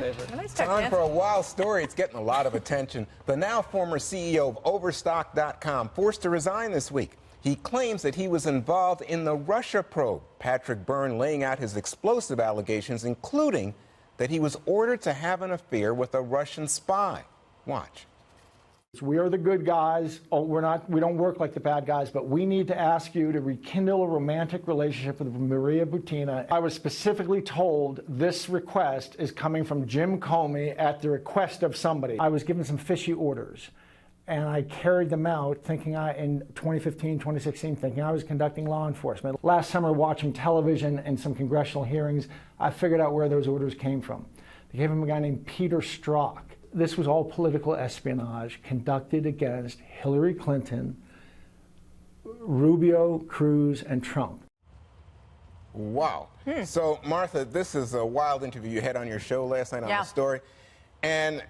favorite. Nice Time for a wild story. It's getting a lot of attention. The now former CEO of Overstock.com forced to resign this week. He claims that he was involved in the Russia probe. Patrick Byrne laying out his explosive allegations, including that he was ordered to have an affair with a Russian spy. Watch. We are the good guys. Oh, we don't work like the bad guys, but we need to ask you to rekindle a romantic relationship with Maria Butina. I was specifically told this request is coming from Jim Comey at the request of somebody. I was given some fishy orders, and I carried them out thinking in 2015, 2016, thinking I was conducting law enforcement. Last summer, watching television and some congressional hearings, I figured out where those orders came from. They gave him a guy named Peter Strzok. This was all political espionage conducted against Hillary Clinton, Rubio, Cruz, and Trump. Wow. So, Martha, this is a wild interview you had on your show last night on The Story. And,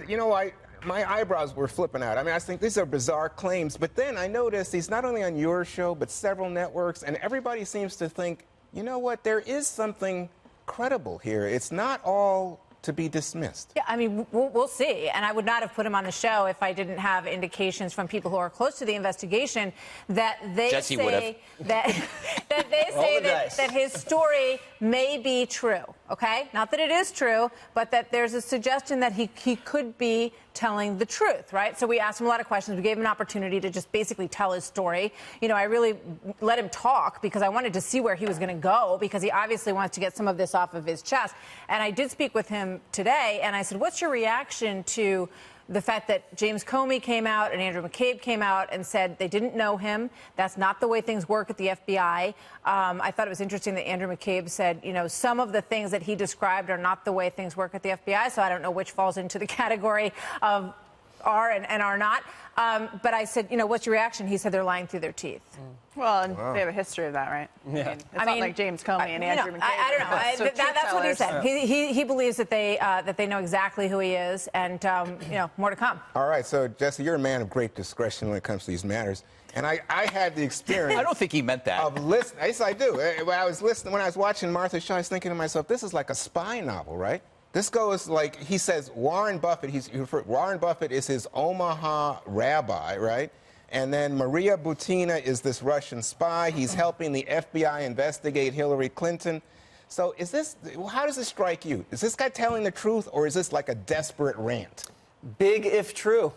you know, my eyebrows were flipping out. I mean, I think these are bizarre claims. But then I noticed he's not only on your show, but several networks. And everybody seems to think, you know what, there is something credible here. It's not all to be dismissed. Yeah, I mean, we'll see. And I would not have put him on the show if I didn't have indications from people who are close to the investigation that they say that his story may be true. Okay, not that it is true, but that there's a suggestion that he could be telling the truth, right? So we asked him a lot of questions. We gave him an opportunity to just basically tell his story. You know, I really let him talk because I wanted to see where he was going to go, because he obviously wants to get some of this off of his chest. And I did speak with him today, and I said, what's your reaction to the fact that James Comey came out and Andrew McCabe came out and said they didn't know him? That's not the way things work at the FBI. I thought it was interesting that Andrew McCabe said, you know, some of the things that he described are not the way things work at the FBI, so I don't know which falls into the category of are and are not. But I said, you know, what's your reaction? He said they're lying through their teeth. Well, and they have a history of that, right? Yeah. It's not like James Comey and Andrew McCabe. I don't know. That's what he said. He believes that they know exactly who he is, and you know, more to come. All right, so Jesse, you're a man of great discretion when it comes to these matters, and I had the experience. I don't think he meant that. Of listening. Yes, I do. When I was watching Martha's show, I was thinking to myself, this is like a spy novel, right? This goes like, he says Warren Buffett. Warren Buffett is his Omaha rabbi, right? And then Maria Butina is this Russian spy. He's helping the FBI investigate Hillary Clinton. So how does this strike you? Is this guy telling the truth, or is this like a desperate rant? Big if true.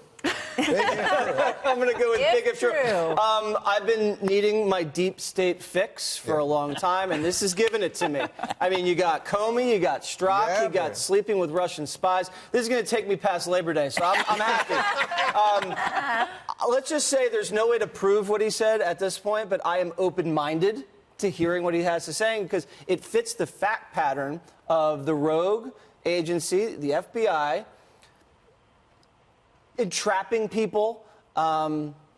I'm going to go with big if true. I've been needing my deep state fix for a long time, and this has given it to me. I mean, you got Comey, you got Strzok, you got sleeping with Russian spies. This is going to take me past Labor Day, so I'm happy. Let's just say there's no way to prove what he said at this point, but I am open-minded to hearing what he has to say, because it fits the fact pattern of the rogue agency, the FBI, entrapping people,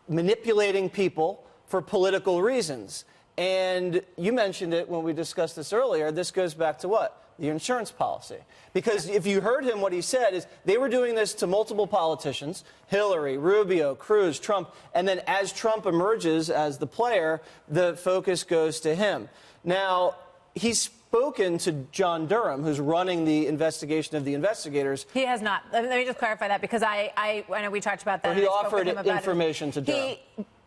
manipulating people for political reasons. And you mentioned it when we discussed this earlier. This goes back to what? The insurance policy. Because if you heard him, what he said is they were doing this to multiple politicians, Hillary, Rubio, Cruz, Trump, and then as Trump emerges as the player, the focus goes to him. Now, he's spoken to John Durham, who's running the investigation of the investigators. He has not. Let me just clarify that, because I know we talked about that. Or he offered information to Durham.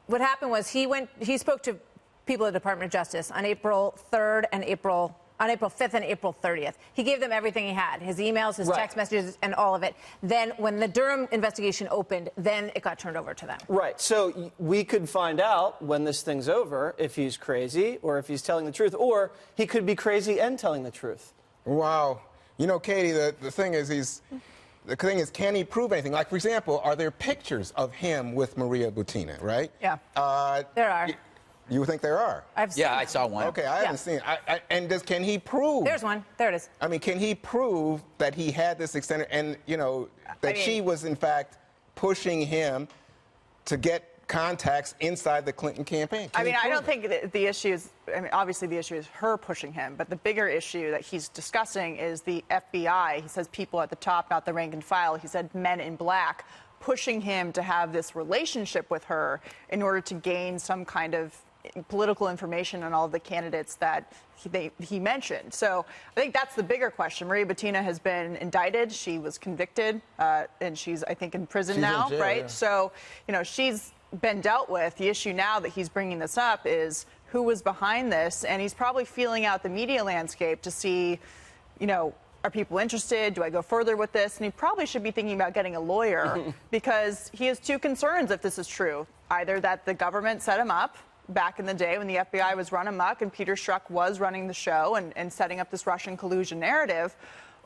What happened was he spoke to people at the Department of Justice on April 3rd and on April 5th and April 30th. He gave them everything he had, his emails, his text messages, and all of it. Then when the Durham investigation opened, then it got turned over to them. Right. So we could find out when this thing's over if he's crazy or if he's telling the truth, or he could be crazy and telling the truth. Wow. You know, Katie, the thing is, can he prove anything? Like, for example, are there pictures of him with Maria Butina, right? Yeah. There are. You think there are? I saw one. Okay, I haven't seen it. And can he prove? There's one. There it is. I mean, can he prove that he had this extended, and, you know, that she was, in fact, pushing him to get contacts inside the Clinton campaign? I mean, I don't think that the issue is, I mean, obviously the issue is her pushing him, but the bigger issue that he's discussing is the FBI. He says people at the top, not the rank and file. He said men in black pushing him to have this relationship with her in order to gain some kind of political information on all of the candidates that he mentioned. So I think that's the bigger question. Maria Butina has been indicted. She was convicted, and she's, I think, in prison now, in jail, right? yeah. So, she's been dealt with. The issue now that he's bringing this up is who was behind this, and he's probably feeling out the media landscape to see, are people interested? Do I go further with this? And he probably should be thinking about getting a lawyer because he has two concerns if this is true. Either that the government set him up back in the day when the FBI was run amok and Peter Strzok was running the show and setting up this Russian collusion narrative,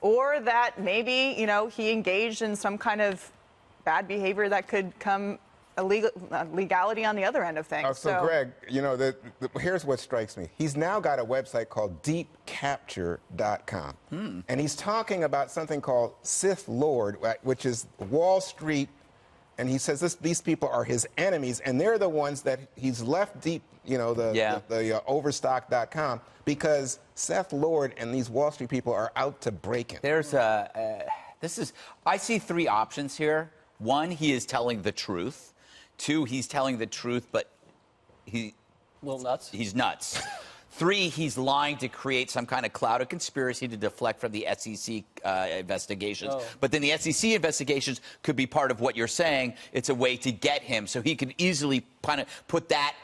or that maybe, he engaged in some kind of bad behavior that could come legality on the other end of things. So Greg, here's what strikes me. He's now got a website called deepcapture.com. And he's talking about something called Sith Lord, which is Wall Street. And he says these people are his enemies, and they're the ones that he's left deep, the Overstock.com, because Seth Lord and these Wall Street people are out to break him. There's I see three options here. One, he is telling the truth. Two, he's telling the truth, but he's nuts. Three, he's lying to create some kind of cloud of conspiracy to deflect from the SEC investigations. But then the SEC investigations could be part of what you're saying. It's a way to get him, so he could easily kind of put that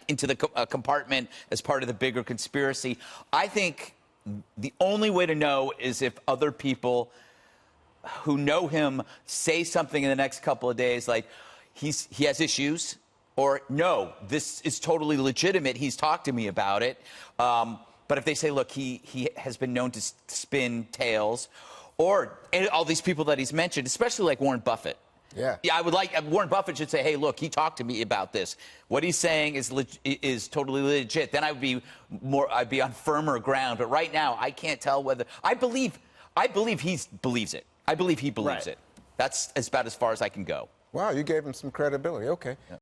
into the compartment as part of the bigger conspiracy. I think the only way to know is if other people who know him say something in the next couple of days, like he has issues, or no, this is totally legitimate. He's talked to me about it. But if they say, look, he has been known to spin tales, and all these people that he's mentioned, especially like Warren Buffett. Yeah, I would like Warren Buffett should say, hey, look, he talked to me about this. What he's saying is totally legit. Then I'd be on firmer ground. But right now, I can't tell whether I believe he believes it. I believe he believes it. That's about as far as I can go. Wow, you gave him some credibility. Okay. Yeah.